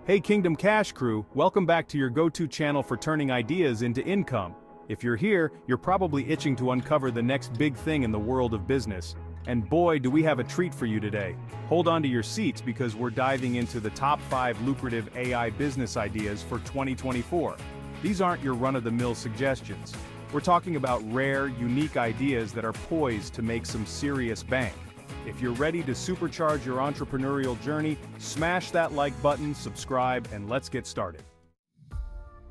Hey Kingdom Cash crew, welcome back to your go-to channel for turning ideas into income. If you're here, you're probably itching to uncover the next big thing in the world of business. And boy, do we have a treat for you today. Hold on to your seats because we're diving into the top 5 lucrative AI business ideas for 2024. These aren't your run-of-the-mill suggestions. We're talking about rare, unique ideas that are poised to make some serious bank. If you're ready to supercharge your entrepreneurial journey, smash that like button, subscribe, and let's get started.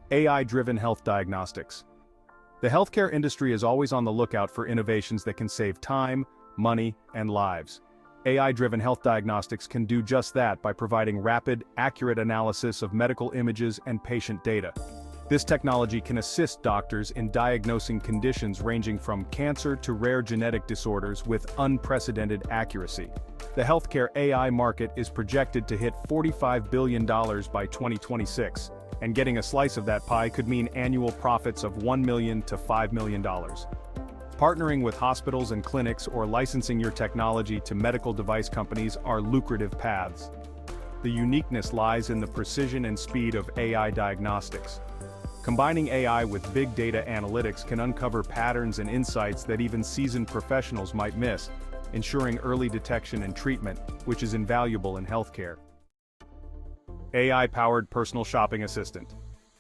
AI-driven health diagnostics. The healthcare industry is always on the lookout for innovations that can save time, money, and lives. AI-driven health diagnostics can do just that by providing rapid, accurate analysis of medical images and patient data. This technology can assist doctors in diagnosing conditions ranging from cancer to rare genetic disorders with unprecedented accuracy. The healthcare AI market is projected to hit $45 billion by 2026, and getting a slice of that pie could mean annual profits of $1 million to $5 million. Partnering with hospitals and clinics or licensing your technology to medical device companies are lucrative paths. The uniqueness lies in the precision and speed of AI diagnostics. Combining AI with big data analytics can uncover patterns and insights that even seasoned professionals might miss, ensuring early detection and treatment, which is invaluable in healthcare. AI-powered personal shopping assistant.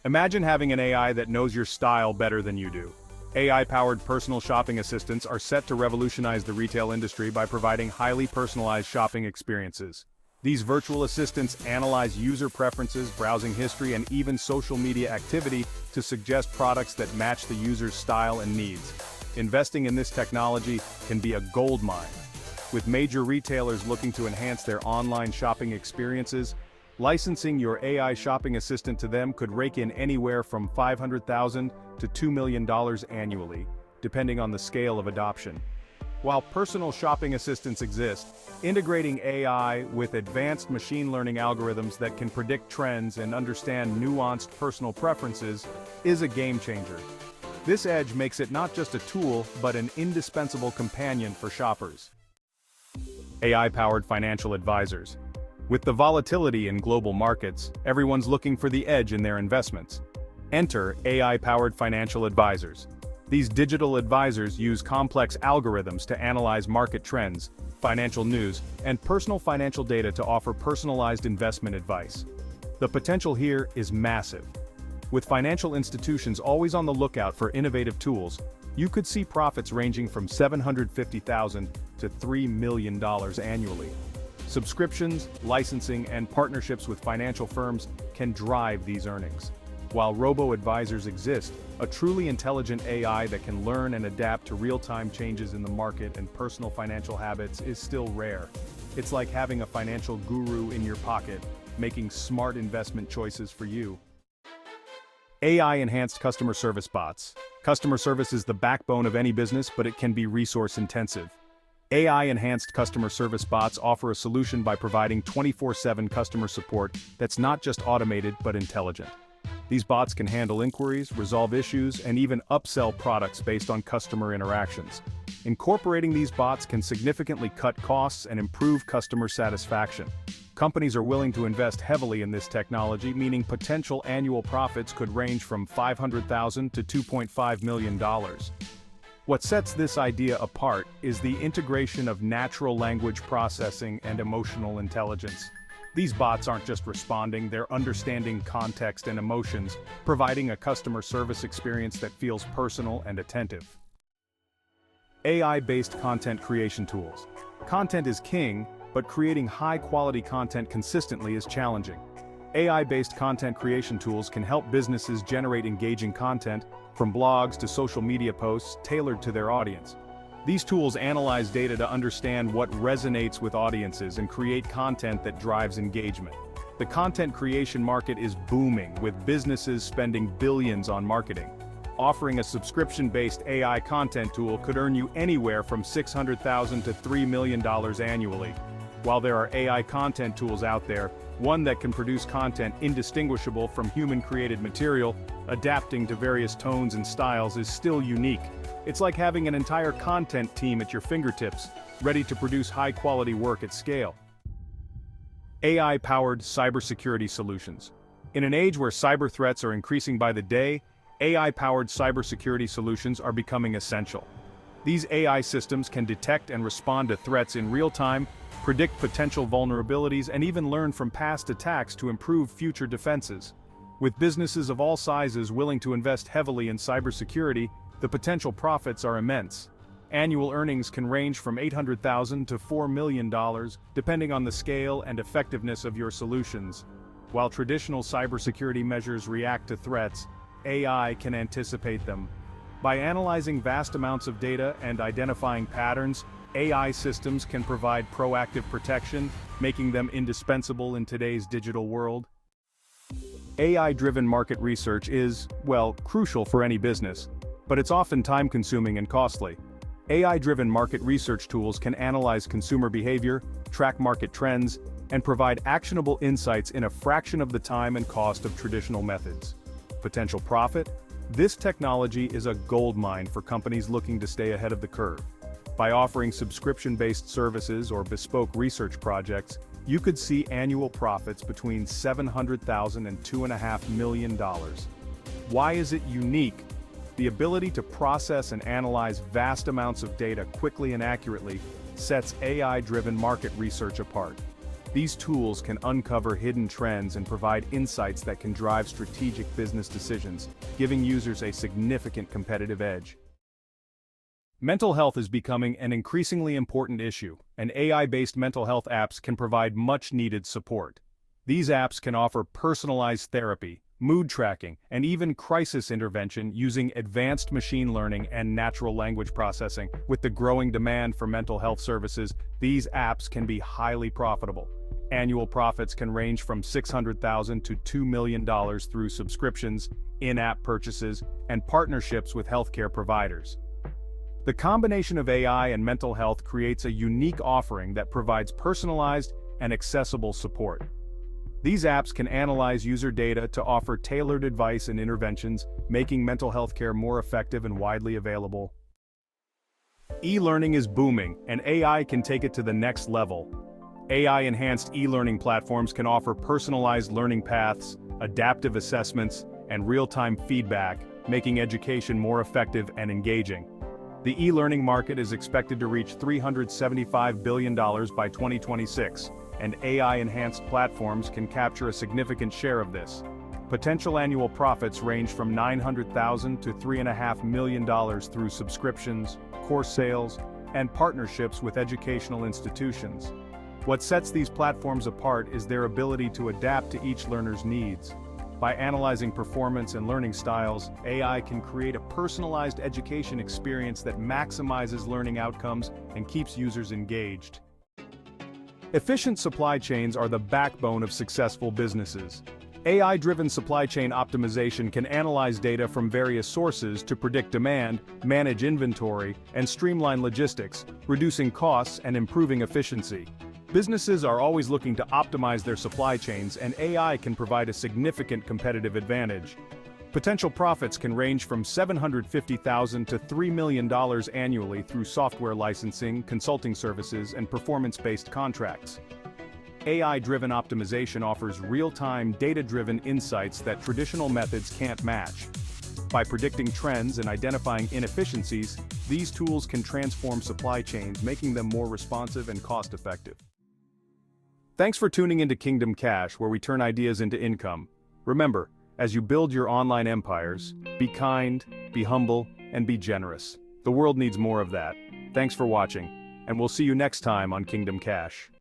Imagine having an AI that knows your style better than you do. AI-powered personal shopping assistants are set to revolutionize the retail industry by providing highly personalized shopping experiences. These virtual assistants analyze user preferences, browsing history, and even social media activity to suggest products that match the user's style and needs. Investing in this technology can be a goldmine. With major retailers looking to enhance their online shopping experiences, licensing your AI shopping assistant to them could rake in anywhere from $500,000 to $2 million annually, depending on the scale of adoption. While personal shopping assistants exist, integrating AI with advanced machine learning algorithms that can predict trends and understand nuanced personal preferences is a game changer. This edge makes it not just a tool, but an indispensable companion for shoppers. AI-powered financial advisors. With the volatility in global markets, everyone's looking for the edge in their investments. Enter AI-powered financial advisors. These digital advisors use complex algorithms to analyze market trends, financial news, and personal financial data to offer personalized investment advice. The potential here is massive. With financial institutions always on the lookout for innovative tools, you could see profits ranging from $750,000 to $3 million annually. Subscriptions, licensing, and partnerships with financial firms can drive these earnings. While robo-advisors exist, a truly intelligent AI that can learn and adapt to real-time changes in the market and personal financial habits is still rare. It's like having a financial guru in your pocket, making smart investment choices for you. AI-enhanced customer service bots. Customer service is the backbone of any business, but it can be resource-intensive. AI-enhanced customer service bots offer a solution by providing 24/7 customer support that's not just automated but intelligent. These bots can handle inquiries, resolve issues, and even upsell products based on customer interactions. Incorporating these bots can significantly cut costs and improve customer satisfaction. Companies are willing to invest heavily in this technology, meaning potential annual profits could range from $500,000 to $2.5 million. What sets this idea apart is the integration of natural language processing and emotional intelligence. These bots aren't just responding, they're understanding context and emotions, providing a customer service experience that feels personal and attentive. AI-based content creation tools. Content is king, but creating high-quality content consistently is challenging. AI-based content creation tools can help businesses generate engaging content, from blogs to social media posts tailored to their audience. These tools analyze data to understand what resonates with audiences and create content that drives engagement. The content creation market is booming, with businesses spending billions on marketing. Offering a subscription-based AI content tool could earn you anywhere from $600,000 to $3 million annually. While there are AI content tools out there, one that can produce content indistinguishable from human-created material, adapting to various tones and styles, is still unique. It's like having an entire content team at your fingertips, ready to produce high-quality work at scale. AI-powered cybersecurity solutions. In an age where cyber threats are increasing by the day, AI-powered cybersecurity solutions are becoming essential. These AI systems can detect and respond to threats in real time, predict potential vulnerabilities, and even learn from past attacks to improve future defenses. With businesses of all sizes willing to invest heavily in cybersecurity, the potential profits are immense. Annual earnings can range from $800,000 to $4 million, depending on the scale and effectiveness of your solutions. While traditional cybersecurity measures react to threats, AI can anticipate them. By analyzing vast amounts of data and identifying patterns, AI systems can provide proactive protection, making them indispensable in today's digital world. AI-driven market research is, well, crucial for any business, but it's often time-consuming and costly. AI-driven market research tools can analyze consumer behavior, track market trends, and provide actionable insights in a fraction of the time and cost of traditional methods. Potential profit? This technology is a goldmine for companies looking to stay ahead of the curve. By offering subscription-based services or bespoke research projects, you could see annual profits between $700,000 and $2.5 million. Why is it unique? The ability to process and analyze vast amounts of data quickly and accurately sets AI-driven market research apart. These tools can uncover hidden trends and provide insights that can drive strategic business decisions, giving users a significant competitive edge. Mental health is becoming an increasingly important issue, and AI-based mental health apps can provide much-needed support. These apps can offer personalized therapy, mood tracking, and even crisis intervention using advanced machine learning and natural language processing. With the growing demand for mental health services, these apps can be highly profitable. Annual profits can range from $600,000 to $2 million through subscriptions, in-app purchases, and partnerships with healthcare providers. The combination of AI and mental health creates a unique offering that provides personalized and accessible support. These apps can analyze user data to offer tailored advice and interventions, making mental health care more effective and widely available. E-learning is booming, and AI can take it to the next level. AI-enhanced e-learning platforms can offer personalized learning paths, adaptive assessments, and real-time feedback, making education more effective and engaging. The e-learning market is expected to reach $375 billion by 2026. And AI-enhanced platforms can capture a significant share of this. Potential annual profits range from $900,000 to $3.5 million through subscriptions, course sales, and partnerships with educational institutions. What sets these platforms apart is their ability to adapt to each learner's needs. By analyzing performance and learning styles, AI can create a personalized education experience that maximizes learning outcomes and keeps users engaged. Efficient supply chains are the backbone of successful businesses. AI-driven supply chain optimization can analyze data from various sources to predict demand, manage inventory, and streamline logistics, reducing costs and improving efficiency. Businesses are always looking to optimize their supply chains, and AI can provide a significant competitive advantage. Potential profits can range from $750,000 to $3 million annually through software licensing, consulting services, and performance-based contracts. AI-driven optimization offers real-time, data-driven insights that traditional methods can't match. By predicting trends and identifying inefficiencies, these tools can transform supply chains, making them more responsive and cost-effective. Thanks for tuning into Kingdom Cash, where we turn ideas into income. Remember, as you build your online empires, be kind, be humble, and be generous. The world needs more of that. Thanks for watching, and we'll see you next time on Kingdom Cash.